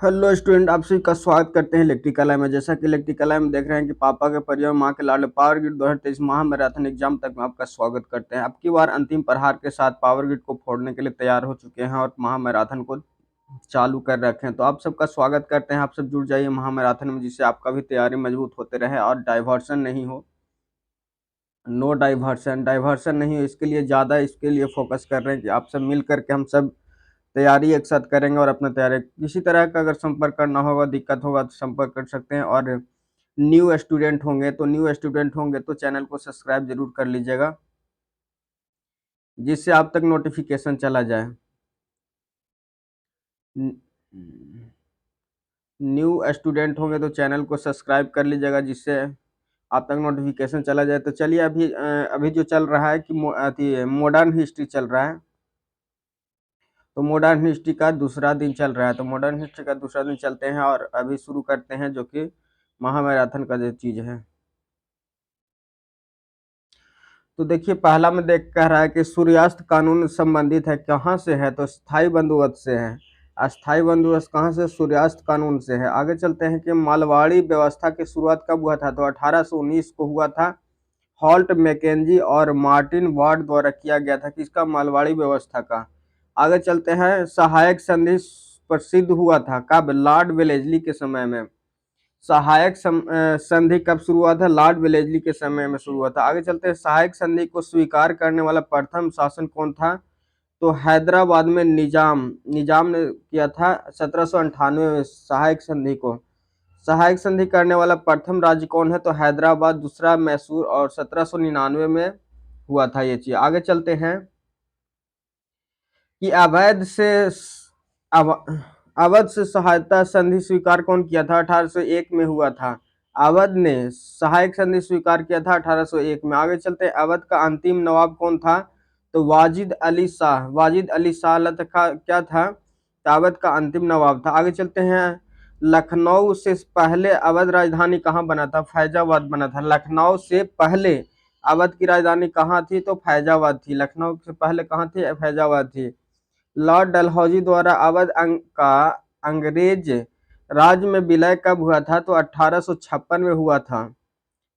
Hello student, आप सभी का स्वागत करते हैं इलेक्ट्रिकल में। जैसा कि इलेक्ट्रिकल में देख रहे हैं कि पापा के परिवार माँ के लाडले पावर ग्रिड 2023 महामैराथन एग्जाम तक में आपका स्वागत करते हैं। अब की बार अंतिम प्रहार के साथ पावर ग्रिड को फोड़ने के लिए तैयार हो चुके हैं और महामैराथन को चालू कर रखे हैं। तो आप सबका स्वागत करते हैं। आप सब जुड़ जाइए महामैराथन में, जिससे आपका भी तैयारी मजबूत होते रहे और डाइवर्सन नहीं हो। नो डाइवर्सन, डाइवर्सन नहीं हो, इसके लिए ज़्यादा इसके लिए फोकस कर रहे हैं कि आप सब मिल करके हम सब तैयारी एक साथ करेंगे और अपना तैयारी किसी तरह का अगर संपर्क करना होगा, दिक्कत होगा तो संपर्क कर सकते हैं। और न्यू स्टूडेंट होंगे तो चैनल को सब्सक्राइब जरूर कर लीजिएगा, जिससे आप तक नोटिफिकेशन चला जाए। न्यू स्टूडेंट होंगे तो चैनल को सब्सक्राइब कर लीजिएगा, जिससे आप तक नोटिफिकेशन चला जाए। तो चलिए अभी जो चल रहा है कि मॉडर्न हिस्ट्री चल रहा है। तो मॉडर्न हिस्ट्री का दूसरा दिन चल रहा है, तो मॉडर्न हिस्ट्री का दूसरा दिन चलते हैं और अभी शुरू करते हैं, जो कि महामैराथन का जो चीज है। तो देखिए, पहला में देख कह रहा है कि सूर्यास्त कानून संबंधित है, कहाँ से है? तो स्थायी बंदोबस्त से है। अस्थायी बंदोबस्त कहाँ से? सूर्यास्त कानून से है। आगे चलते हैं कि मालवाड़ी व्यवस्था की शुरुआत कब हुआ था? तो 1819 को हुआ था। हॉल्ट, मैकेंजी और मार्टिन वार्ड द्वारा किया गया था। किसका? मालवाड़ी व्यवस्था का। आगे चलते हैं, सहायक संधि प्रसिद्ध हुआ था कब? लॉर्ड वेलेस्ली के समय में। संधि कब शुरू हुआ था? लॉर्ड वेलेस्ली के समय में शुरू हुआ था। आगे चलते हैं, सहायक संधि को स्वीकार करने वाला प्रथम शासन कौन था? तो हैदराबाद में निजाम निजाम ने किया था 1798 में सहायक संधि को। सहायक संधि करने वाला प्रथम राज्य कौन है? तो हैदराबाद, दूसरा मैसूर और 1799 में हुआ था ये चीज। आगे चलते हैं कि अव- अवध से सहायता संधि स्वीकार कौन किया था? 1801 में हुआ था। अवध ने सहायक संधि स्वीकार किया था 1801 में। आगे चलते हैं, अवध का अंतिम नवाब कौन था? तो वाजिद अली शाह। वाजिद अली शाह का क्या था? तो अवध का अंतिम नवाब था। आगे चलते हैं, लखनऊ से पहले अवध राजधानी कहाँ बना था? फैजाबाद बना था। लखनऊ से पहले अवध की राजधानी कहाँ थी? तो फैजाबाद थी। लखनऊ से पहले कहाँ थी? फैजाबाद थी। लॉर्ड डलहौजी द्वारा अवध का अंग्रेज राज में विलय कब हुआ था? तो 1856 में हुआ था।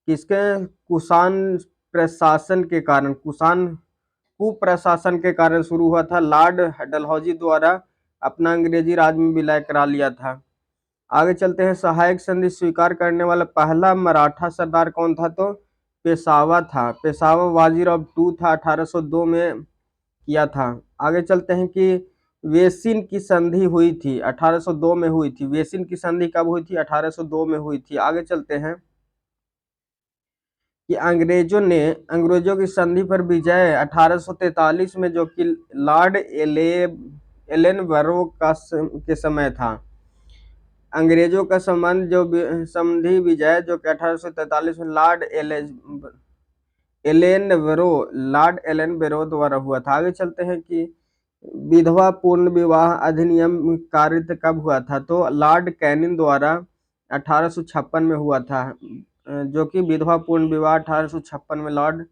किसके? कुषाण प्रशासन के कारण, कुषाण कुप्रशासन के कारण शुरू हुआ था। लॉर्ड डलहौजी द्वारा अपना अंग्रेजी राज में विलय करा लिया था। आगे चलते हैं, सहायक संधि स्वीकार करने वाला पहला मराठा सरदार कौन था? तो पेशवा था। पेशवा वाजीराव टू था, 1802 में किया था। आगे चलते हैं कि वेसिन की संधि हुई थी 1802 में हुई थी। वेसिन की संधि कब हुई थी? 1802 में हुई थी। आगे चलते हैं कि अंग्रेजों की संधि पर विजय 1843 में, जो कि लॉर्ड एलन बरो के समय था। अंग्रेजों का संबंध जो संधि विजय जो कि 1843 में लॉर्ड एलन बेरो द्वारा हुआ था। आगे चलते हैं कि विधवा पूर्ण विवाह अधिनियम कारित कब हुआ था? तो लॉर्ड कैनिंग द्वारा 1856 में हुआ था। जो कि विधवा पूर्ण विवाह 1856 में लॉर्ड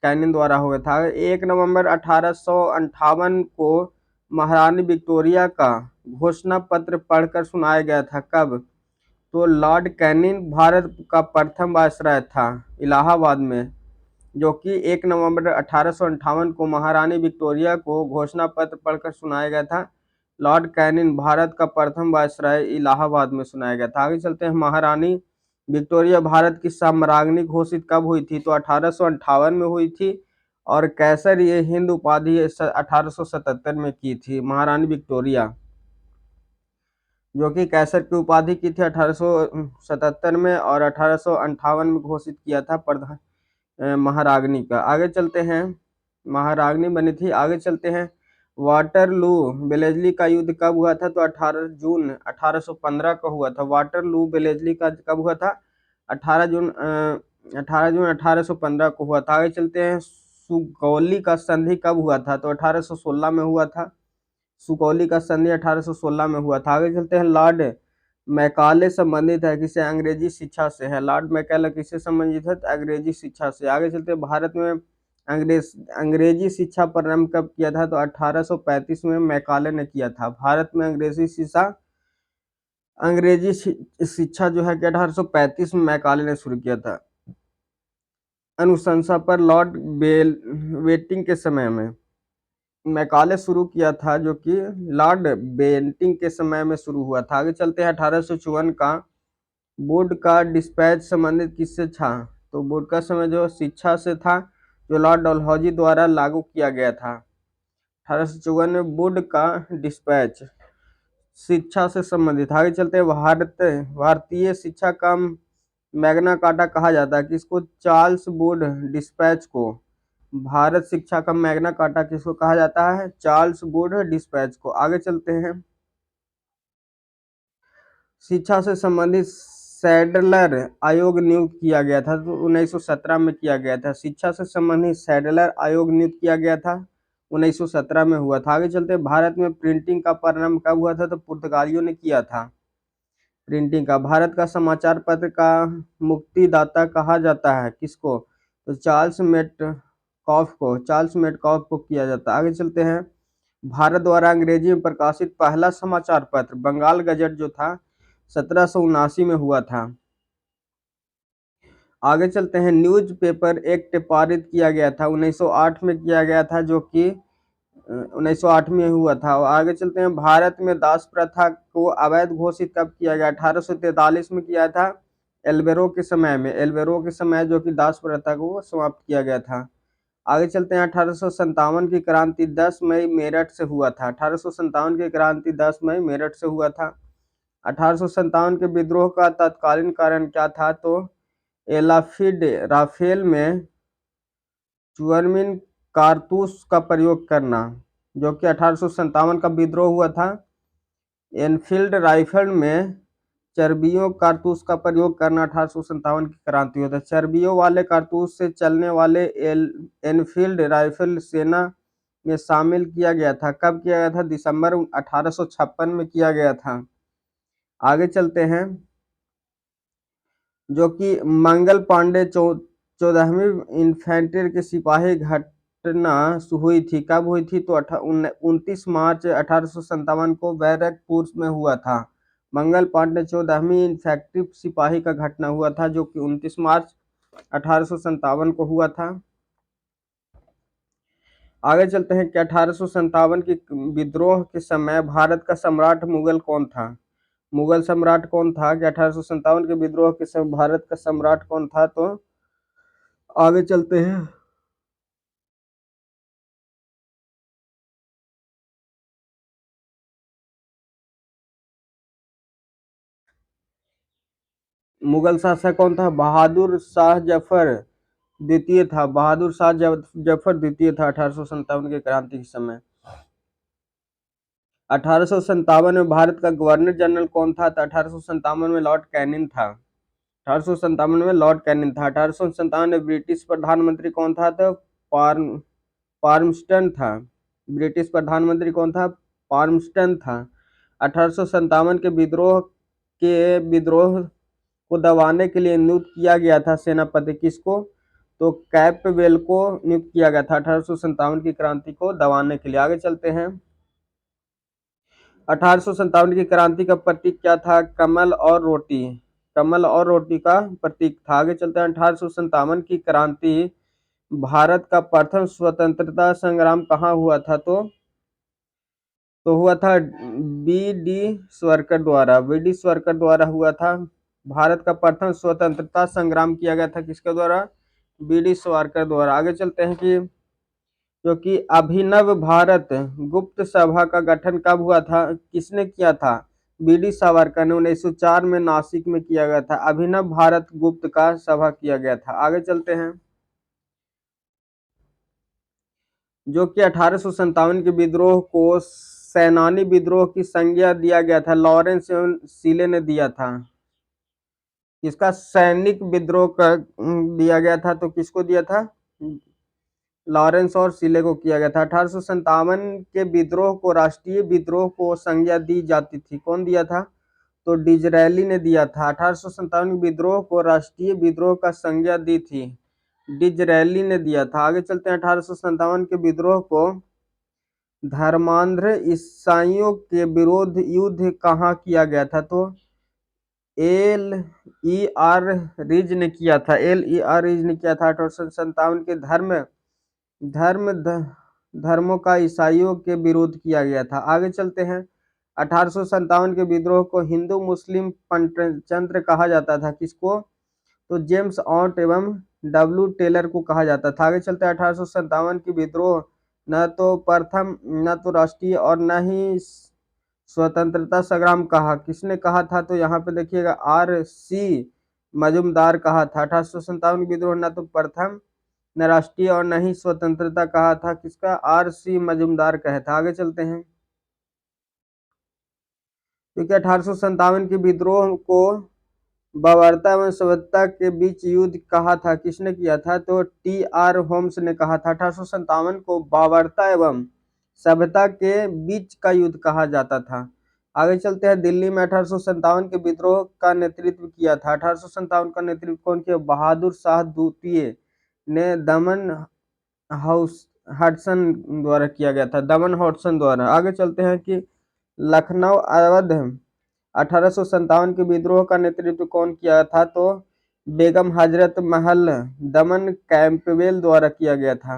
कैनिंग द्वारा हुआ था। 1 नवंबर 1858 को महारानी विक्टोरिया का घोषणा पत्र पढ़कर सुनाया गया था कब? तो लॉर्ड कैनिंग भारत का प्रथम वायसराय था इलाहाबाद में, जो कि 1 नवंबर 1858 को महारानी विक्टोरिया को घोषणा पत्र पढ़कर सुनाया गया था। लॉर्ड कैनिंग भारत का प्रथम वायसराय इलाहाबाद में सुनाया गया था। आगे चलते हैं, महारानी विक्टोरिया भारत की साम्राज्ञी घोषित कब हुई थी? तो 1858 में हुई थी। और कैसर ये हिंद उपाधि 1877 में की थी महारानी विक्टोरिया, जो कि कैसर की उपाधि की थी 1877 में, और 1858 में घोषित किया था प्रधान महारागनी का। आगे चलते हैं, महारागनी बनी थी। आगे चलते हैं, वाटरलू बेलेजली का युद्ध कब हुआ था? तो 18 जून 1815 को हुआ था। वाटरलू बेलेजली का कब हुआ था? 18 जून 1815 को हुआ था। आगे चलते हैं, सुगौली का संधि कब हुआ था? तो 1816 में हुआ था। सुगौली का संधि 1816 में हुआ था। आगे चलते हैं, लॉर्ड मैकाले संबंधित है किसे? अंग्रेजी शिक्षा से है। लॉर्ड मैकाले किससे संबंधित है? अंग्रेजी शिक्षा से। आगे चलते हैं, भारत में अंग्रेजी शिक्षा प्रारंभ कब किया था? तो 1835 में मैकाले ने किया था। भारत में अंग्रेजी शिक्षा अंग्रेजी शिक्षा जो है कि 1835 में मैकाले ने शुरू किया था। अनुशंसा पर लॉर्ड बेटिंग के समय में मैकाले शुरू किया था, जो कि लॉर्ड बेंटिंग के समय में शुरू हुआ था। आगे चलते हैं। 1854 का बोर्ड का डिस्पैच संबंधित किससे था? तो बोर्ड का समय जो शिक्षा से था, जो लॉर्ड डलहौजी द्वारा लागू किया गया था। 1854 में बोर्ड का डिस्पैच शिक्षा से संबंधित। आगे चलते हैं। भारतीय शिक्षा का मैग्ना कार्टा कहा जाता है किसको? चार्ल्स बोर्ड डिस्पैच को भारत शिक्षा का मैग्ना कार्टा किसको कहा जाता है? चार्ल्स बोर्ड डिस्पैच को। आगे चलते हैं। शिक्षा से संबंधित सैडलर आयोग नियुक्त किया गया था, तो 1917 में किया गया था। शिक्षा से संबंधित सैडलर आयोग नियुक्त किया गया था, 1917 में हुआ था। आगे चलते हैं। भारत में प्रिंटिंग का प्रारंभ कब हुआ था? तो पुर्तगालियों ने किया था प्रिंटिंग का। भारत का समाचार पत्र का मुक्तिदाता कहा जाता है किसको? तो चार्ल्स मेटकॉफ को किया जाता है। आगे चलते हैं। भारत द्वारा अंग्रेजी में प्रकाशित पहला समाचार पत्र बंगाल गजट जो था 1779 में हुआ था। आगे चलते हैं। न्यूज पेपर एक्ट पारित किया गया था, 1908 में किया गया था, जो कि 1908 में हुआ था। और आगे चलते हैं। भारत में दास प्रथा को अवैध घोषित कब किया गया? 1843 में किया था, एल्वेरो के समय जो कि दास प्रथा को समाप्त किया गया था। आगे चलते हैं। 1857 की क्रांति 10 मई मेरठ से हुआ था। 1857 की क्रांति 10 मई मेरठ से हुआ था। 1857 के विद्रोह का तत्कालीन कारण क्या था? तो एलाफिड राफेल में चुअर्मिन कारतूस का प्रयोग करना, जो कि 1857 का विद्रोह हुआ था। एनफील्ड राइफल में चर्बियों कारतूस का प्रयोग करना 1857 की क्रांति हुआ था। चर्बियों वाले कारतूस से चलने वाले एनफील्ड राइफल सेना में शामिल किया गया था। कब किया गया था? दिसंबर 1856 में किया गया था। आगे चलते हैं। जो कि मंगल पांडे 14वीं इन्फेंट्री के सिपाही घटना हुई थी, कब हुई थी? तो 29 मार्च 1857 को बैरकपुर में हुआ था। मंगल पांडे 14वीं इन्फेंट्री सिपाही का घटना हुआ था, जो कि 29 मार्च 1857 को हुआ था। आगे चलते हैं कि 1857 की विद्रोह के समय भारत का सम्राट मुगल कौन था? मुगल सम्राट कौन था कि 1857 के विद्रोह के समय भारत का सम्राट कौन था? तो आगे चलते हैं। मुगल शासक कौन था? बहादुर शाह जफर द्वितीय था। बहादुर शाह जफर द्वितीय था 1857 के क्रांति के समय। 1857 में भारत का गवर्नर जनरल कौन था? तो 1857 में लॉर्ड कैनिंग था। 1857 में लॉर्ड कैनिंग था। 1857 में ब्रिटिश प्रधानमंत्री कौन था? तो पार्मस्टन था। ब्रिटिश प्रधानमंत्री कौन था? पार्मस्टन था। 1857 के विद्रोह को दबाने के लिए नियुक्त किया गया था सेनापति किसको? तो कैंपबेल को नियुक्त किया गया था 1857 की क्रांति को दबाने के लिए। आगे चलते हैं। 1857 की क्रांति का प्रतीक क्या था? कमल और रोटी। कमल और रोटी का प्रतीक था। आगे चलते हैं। 1857 की क्रांति भारत का प्रथम स्वतंत्रता संग्राम कहाँ हुआ था? तो हुआ था बी डी स्वर्कर द्वारा हुआ था। भारत का प्रथम स्वतंत्रता संग्राम किया गया था किसके द्वारा? बी डी सावरकर द्वारा। आगे चलते हैं कि जो कि अभिनव भारत गुप्त सभा का गठन कब हुआ था? किसने किया था? बी डी सावरकर ने 1904 में नासिक में किया गया था। अभिनव भारत गुप्त का सभा किया गया था। आगे चलते हैं। जो कि 1857 के विद्रोह को सैनानी विद्रोह की संज्ञा दिया गया था, लॉरेंस एवं सीले ने दिया था। इसका सैनिक विद्रोह का दिया गया था, तो किसको दिया था? लॉरेंस और सीले को किया गया था। 1857 के विद्रोह को राष्ट्रीय विद्रोह को संज्ञा दी जाती थी, कौन दिया था? तो डिजरैली ने दिया था। 1857 के विद्रोह को राष्ट्रीय विद्रोह का संज्ञा दी थी, डिजरैली ने दिया था। आगे चलते हैं। 1857 के विद्रोह को धर्मांध ईसाइयों के विरोध युद्ध कहाँ किया गया था? तो एल ई आर रिज ने किया था। एल ई आर रिज ने किया था 1857 के धर्म धर्मों का ईसाइयों के विरोध किया गया था। आगे चलते हैं। 1857 के विद्रोह को हिंदू मुस्लिम पंचतंत्र कहा जाता था। किसको? तो जेम्स ऑट एवं डब्ल्यू टेलर को कहा जाता था। आगे चलते हैं। 1857 की विद्रोह न तो प्रथम, न तो राष्ट्रीय और न ही स्वतंत्रता संग्राम कहा। किसने कहा था? तो यहाँ पे देखिएगा आर सी मजूमदार कहा था। 1857 की विद्रोह न तो प्रथम, न राष्ट्रीय और न ही स्वतंत्रता कहा था। किसका? आर सी मजूमदार कहा था। आगे चलते हैं। क्योंकि 1857 के विद्रोह को बाबरता एवं सभ्यता के बीच युद्ध कहा था। किसने किया था? तो टी आर होम्स ने कहा था। 1857 को बाबरता एवं सभ्यता के बीच का युद्ध कहा जाता था। आगे चलते हैं। दिल्ली में 1857 के विद्रोह का नेतृत्व किया था। 1857 का नेतृत्व कौन किया? बहादुर शाह द्वितीय ने दमन हाउस हडसन द्वारा किया गया था। दमन हडसन द्वारा। आगे चलते हैं कि लखनऊ अवध 1857 के विद्रोह का नेतृत्व कौन किया था? तो बेगम हजरत महल दमन कैंपबेल द्वारा किया गया था।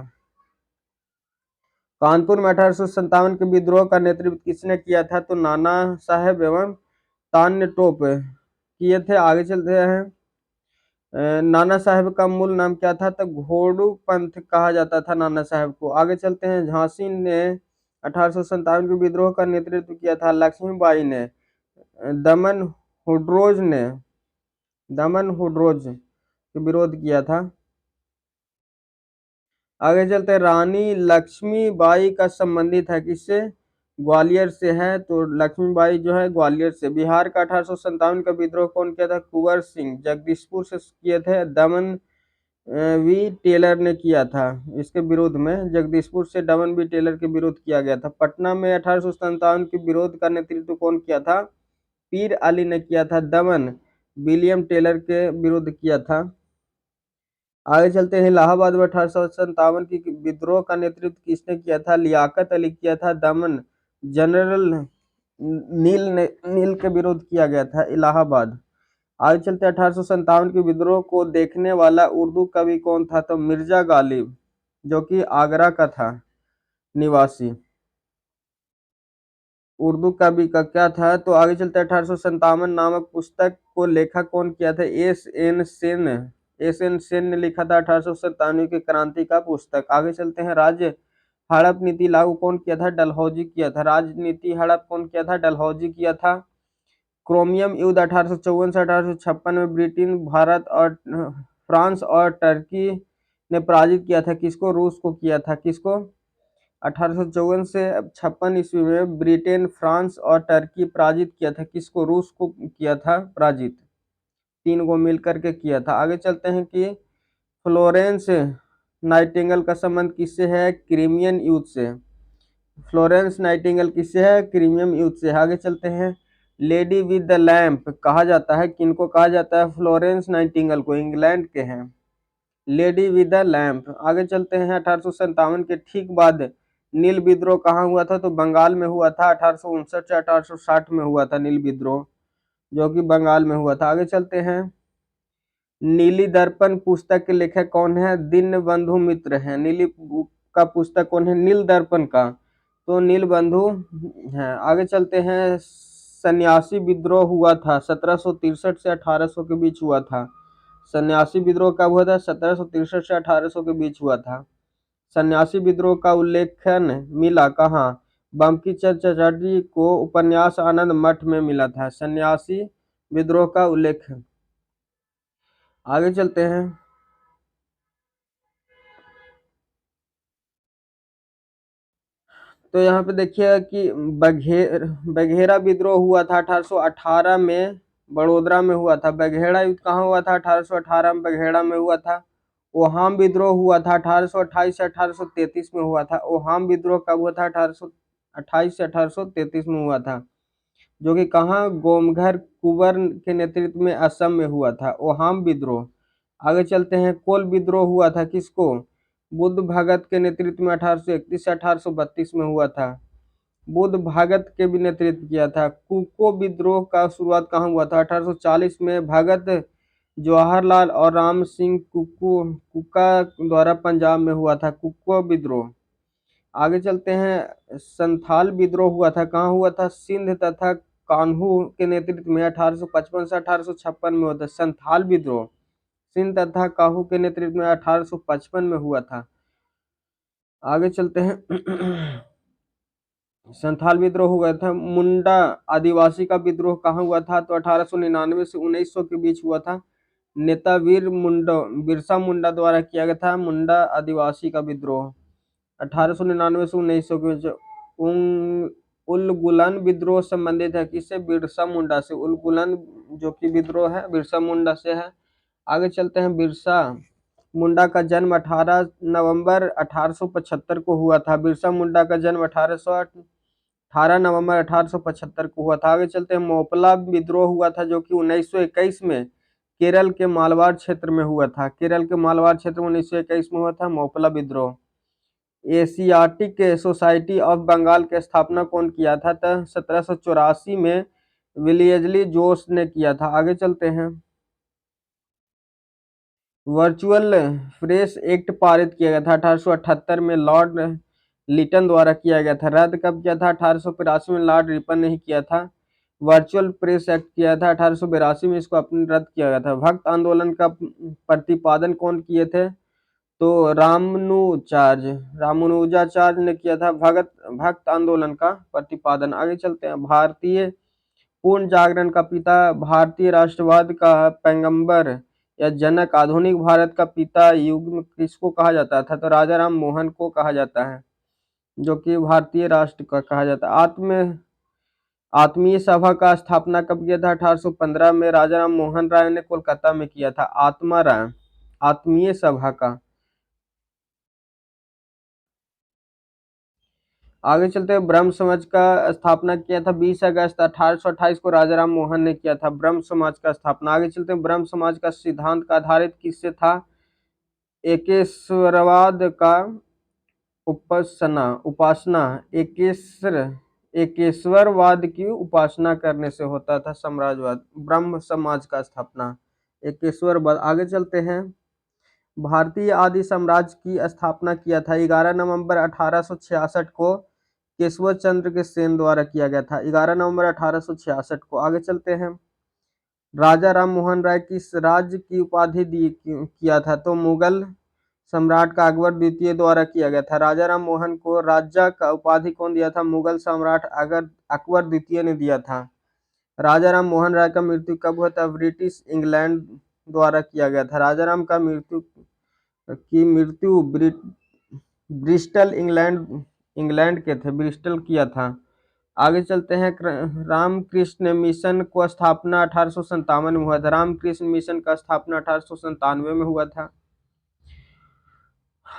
कानपुर में 1857 के विद्रोह का नेतृत्व किसने किया था? तो नाना साहेब एवं तान्य टोप किए थे। आगे चलते हैं। नाना साहेब का मूल नाम क्या था? तो घोड़ू पंथ कहा जाता था नाना साहेब को। आगे चलते हैं। झांसी ने 1857 के विद्रोह का नेतृत्व किया था। लक्ष्मीबाई ने। दमन हुड्रोज ने के विरोध किया था। आगे चलते हैं। रानी लक्ष्मीबाई का संबंधित है किससे? ग्वालियर से है। तो लक्ष्मीबाई जो है ग्वालियर से। बिहार का 1857 का विद्रोह कौन किया था? कुंवर सिंह जगदीशपुर से किए थे। दमन वी टेलर ने किया था इसके विरोध में। जगदीशपुर से दमन वी टेलर के विरोध किया गया था। पटना में 1857 के विरोध का नेतृत्व कौन किया था? पीर अली ने किया था। दमन विलियम टेलर के विरोध किया था। आगे चलते हैं। इलाहाबाद में 1857 की विद्रोह का नेतृत्व किसने किया था? लियाकत अली किया था। दमन जनरल नील के विरोध किया गया था इलाहाबाद। आगे चलते 1857 के विद्रोह को देखने वाला उर्दू कवि कौन था? तो मिर्जा गालिब, जो कि आगरा का था निवासी। उर्दू कवि का क्या था? तो आगे चलते 1857 नामक पुस्तक को लेखक कौन किया था? एस एन सेन ने लिखा था 1857 की क्रांति का पुस्तक। आगे चलते हैं। राज्य हड़प नीति लागू कौन किया था? डलहौजी किया था। राजनीति हड़प कौन किया था? डलहौजी किया था। क्रोमियम युद्ध 1854 से 1856 में ब्रिटेन, भारत और फ्रांस और टर्की ने पराजित किया था। किसको? रूस को किया था। किसको? 1854 से 56 ईस्वी में ब्रिटेन, फ्रांस और टर्की पराजित किया था। किसको? रूस को किया था पराजित। तीन को मिलकर के किया था। आगे चलते हैं कि फ्लोरेंस नाइटिंगेल का संबंध किससे है? क्रीमियन युद्ध से। फ्लोरेंस नाइटिंगेल किससे है? क्रीमियम युद्ध से। आगे चलते हैं। लेडी विद द लैंप कहा जाता है किनको कहा जाता है? फ्लोरेंस नाइटिंगेल को। इंग्लैंड के हैं लेडी विद द लैंप। आगे चलते हैं। 1857 के ठीक बाद नील विद्रोह कहाँ हुआ था? तो बंगाल में हुआ था। 1859 से 1860 में हुआ था नील विद्रोह, जो कि बंगाल में हुआ था। आगे चलते हैं। नीली दर्पण पुस्तक के लेखक कौन है? दीनबंधु मित्र हैं। नीली का पुस्तक कौन है? नील दर्पण का तो नीलबंधु है। आगे चलते हैं। सन्यासी विद्रोह हुआ था 1763 से 1800 के बीच हुआ था। सन्यासी विद्रोह कब हुआ था? 1763 से 1800 के बीच हुआ था। सन्यासी विद्रोह का उल्लेखन मिला कहाँ? बंकिम चंद्र चटर्जी को उपन्यास आनंद मठ में मिला था सन्यासी विद्रोह का उल्लेख। आगे चलते हैं। तो यहाँ पे देखिए कि बघेरा विद्रोह हुआ था 1818 में, बड़ोदरा में हुआ था। बघेड़ा युद्ध कहाँ हुआ था? 1818 में बघेड़ा में हुआ था। ओहाम विद्रोह हुआ था 1828 से 1833 में हुआ था। ओहाम विद्रोह कब हुआ था? 1828 से 1833 में हुआ था, जो कि कहाँ? गोमघर कुंवर के नेतृत्व में असम में हुआ था ओहाम विद्रोह। आगे चलते हैं। कोल विद्रोह हुआ था किसको? बुद्ध भगत के नेतृत्व में 1831 से 1832 में हुआ था। बुद्ध भगत के भी नेतृत्व किया था। कुको विद्रोह का शुरुआत कहाँ हुआ था? 1840 में भगत जवाहरलाल और राम सिंह कुका द्वारा पंजाब में हुआ था कुको विद्रोह। आगे चलते हैं, संथाल विद्रोह हुआ था, कहाँ हुआ था? सिंध तथा कान्हू के नेतृत्व में 1855 से 1856 में हुआ था। संथाल विद्रोह सिंध तथा कान्हू के नेतृत्व में 1855 में हुआ था। आगे चलते हैं, संथाल विद्रोह हुआ था। मुंडा आदिवासी का विद्रोह कहाँ हुआ था? तो 1899 से 1900 के बीच हुआ था। नेता बिरसा मुंडा द्वारा किया गया था मुंडा आदिवासी का विद्रोह 1899 से 1900 के बीच। उलगुलन विद्रोह संबंधित है किससे? बिरसा मुंडा से। उलगुलन जो कि विद्रोह है बिरसा मुंडा से है। आगे चलते हैं, बिरसा मुंडा का जन्म 18 नवंबर 1875 को हुआ था। बिरसा मुंडा का जन्म 18 नवंबर 1875 को हुआ था। आगे चलते हैं, मोपला विद्रोह हुआ था जो कि 1921 में केरल के मालवाड़ क्षेत्र में हुआ था। केरल के मालवाड़ क्षेत्र में 1921 में हुआ था मोपला विद्रोह। एशियाटिक सोसाइटी ऑफ बंगाल की स्थापना कौन किया था? 1784 में विलियजली जोस ने किया था। आगे चलते हैं, वर्चुअल प्रेस एक्ट पारित किया गया था 1878 में लॉर्ड लिटन द्वारा किया गया था। रद्द कब किया था? 1883 में लॉर्ड रिपन ने ही किया था। वर्चुअल प्रेस एक्ट किया था 1882 में, इसको अपने रद्द किया गया था। भक्त आंदोलन का प्रतिपादन कौन किए थे? तो रामानुजाचार्य ने किया था भक्त आंदोलन का प्रतिपादन। आगे चलते हैं, भारतीय पूर्ण जागरण का पिता, भारतीय राष्ट्रवाद का पैगंबर या जनक, आधुनिक भारत का पिता युग में किसको कहा जाता था? तो राजा राम मोहन को कहा जाता है, जो कि भारतीय राष्ट्र का कहा जाता है। आत्मीय सभा का स्थापना कब किया था? 1815 में राजा राम मोहन राय ने कोलकाता में किया था। आत्मीय सभा का। आगे चलते हैं, ब्रह्म समाज का स्थापना किया था 20 अगस्त 1828 को राजा राम मोहन ने किया था ब्रह्म समाज का स्थापना। आगे चलते हैं, ब्रह्म समाज का सिद्धांत का आधारित किससे था? एकेश्वरवाद का उपासना एकेश्वरवाद की उपासना करने से होता था साम्राज्यवाद। ब्रह्म समाज का स्थापना एकेश्वरवाद। आगे चलते हैं, भारतीय आदि साम्राज्य की स्थापना किया था 11 नवंबर 1866 को केशव चंद्र के सेन द्वारा किया गया था। 11 नवंबर 1866 को। आगे चलते हैं, राजा राम मोहन राय किस राज्य की उपाधि किया था? तो मुगल सम्राट का अकबर द्वितीय द्वारा किया गया था। राजा राम मोहन को राजा का उपाधि कौन दिया था? मुगल सम्राट अकबर द्वितीय ने दिया था। राजा राम मोहन राय का मृत्यु कब हुआ था? ब्रिटिश इंग्लैंड द्वारा किया गया था। राजा राम का मृत्यु ब्रिस्टल इंग्लैंड के थे, ब्रिस्टल किया था। आगे चलते हैं, रामकृष्ण मिशन को स्थापना 1857 में हुआ था। रामकृष्ण मिशन का स्थापना 1897 में हुआ था।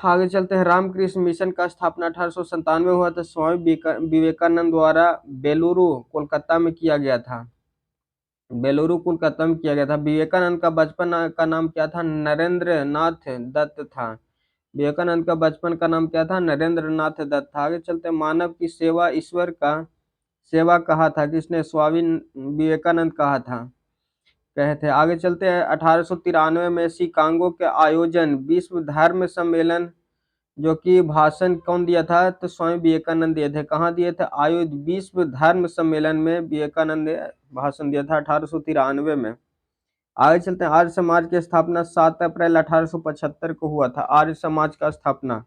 आगे चलते हैं, रामकृष्ण मिशन का स्थापना 1897 में हुआ था। स्वामी विवेकानंद द्वारा बेलुरु कोलकाता में किया गया था। बेलुरु कोलकाता में किया गया था। विवेकानंद का बचपन का नाम क्या था? नरेंद्र नाथ दत्त था। विवेकानंद का बचपन का नाम क्या था? नरेंद्र नाथ दत्त था। आगे चलते हैं, मानव की सेवा ईश्वर का सेवा कहा था किसने? स्वामी विवेकानंद कहा था, कहे थे। आगे चलते हैं, 1893 में शिकागो के आयोजन विश्व धर्म सम्मेलन जो कि भाषण कौन दिया था? तो स्वामी विवेकानंद दिए थे। कहाँ दिए थे? आयोजित विश्व धर्म सम्मेलन में विवेकानंद ने भाषण दिया था 1893 में। आगे चलते हैं, आर्य समाज की स्थापना 7 अप्रैल 1875 को हुआ था। आर्य समाज का स्थापना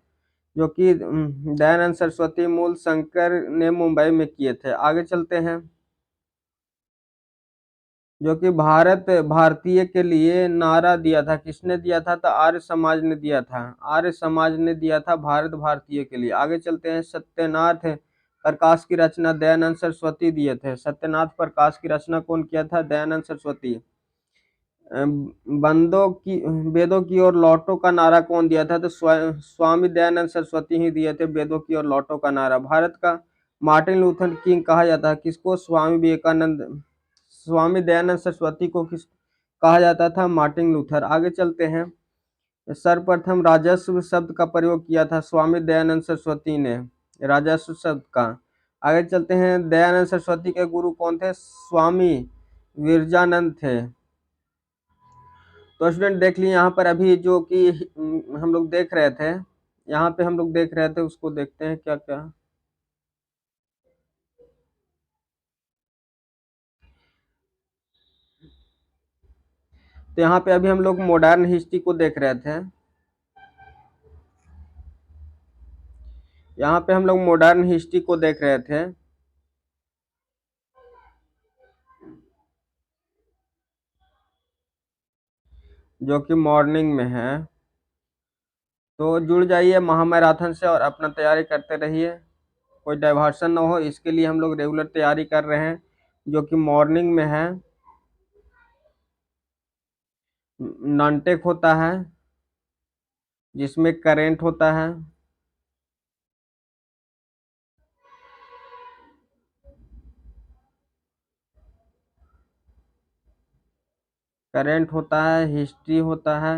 जो कि दयानंद सरस्वती मूल शंकर ने मुंबई में किए थे। आगे चलते हैं, जो कि भारतीय के लिए नारा दिया था, किसने दिया था? तो आर्य समाज ने दिया था। आर्य समाज ने दिया था भारत भारतीय के लिए। आगे चलते हैं, सत्यनाथ प्रकाश की रचना दयानंद सरस्वती दिए थे। सत्यनाथ प्रकाश की रचना कौन किया था? दयानंद सरस्वती। वेदों की ओर लौटो का नारा कौन दिया था? तो स्वामी दयानंद सरस्वती ही दिए थे वेदों की ओर लौटो का नारा। भारत का मार्टिन लूथर किंग कहा जाता है किसको? स्वामी दयानंद सरस्वती को किस कहा जाता था? Martin Luther. आगे चलते हैं, सर्वप्रथम राजस्व शब्द का प्रयोग किया था स्वामी दयानंद सरस्वती ने, राजस्व शब्द का। आगे चलते हैं, दयानंद सरस्वती के गुरु कौन थे? स्वामी विरजानंद थे। तो स्टूडेंट देख लिए यहाँ पर अभी जो कि हम लोग देख रहे थे, यहाँ पे हम लोग देख रहे थे, उसको देखते हैं क्या क्या। तो यहाँ पे अभी हम लोग मॉडर्न हिस्ट्री को देख रहे थे। यहाँ पे हम लोग मॉडर्न हिस्ट्री को देख रहे थे। जो कि मॉर्निंग में है। तो जुड़ जाइए महामैराथन से और अपना तैयारी करते रहिए, कोई डाइवर्सन ना हो, इसके लिए हम लोग रेगुलर तैयारी कर रहे हैं, जो कि मॉर्निंग में है। नॉनटेक होता है जिसमें करेंट होता है, करेंट होता है, हिस्ट्री होता है,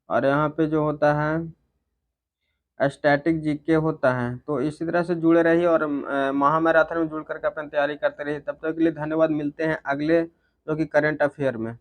और यहाँ पे जो होता है स्टैटिक जीके होता है। तो इसी तरह से जुड़े रहिए और महामैराथन में जुड़ करके अपनी तैयारी करते रहिए। तब तक के लिए धन्यवाद, मिलते हैं अगले जो कि करंट अफेयर में।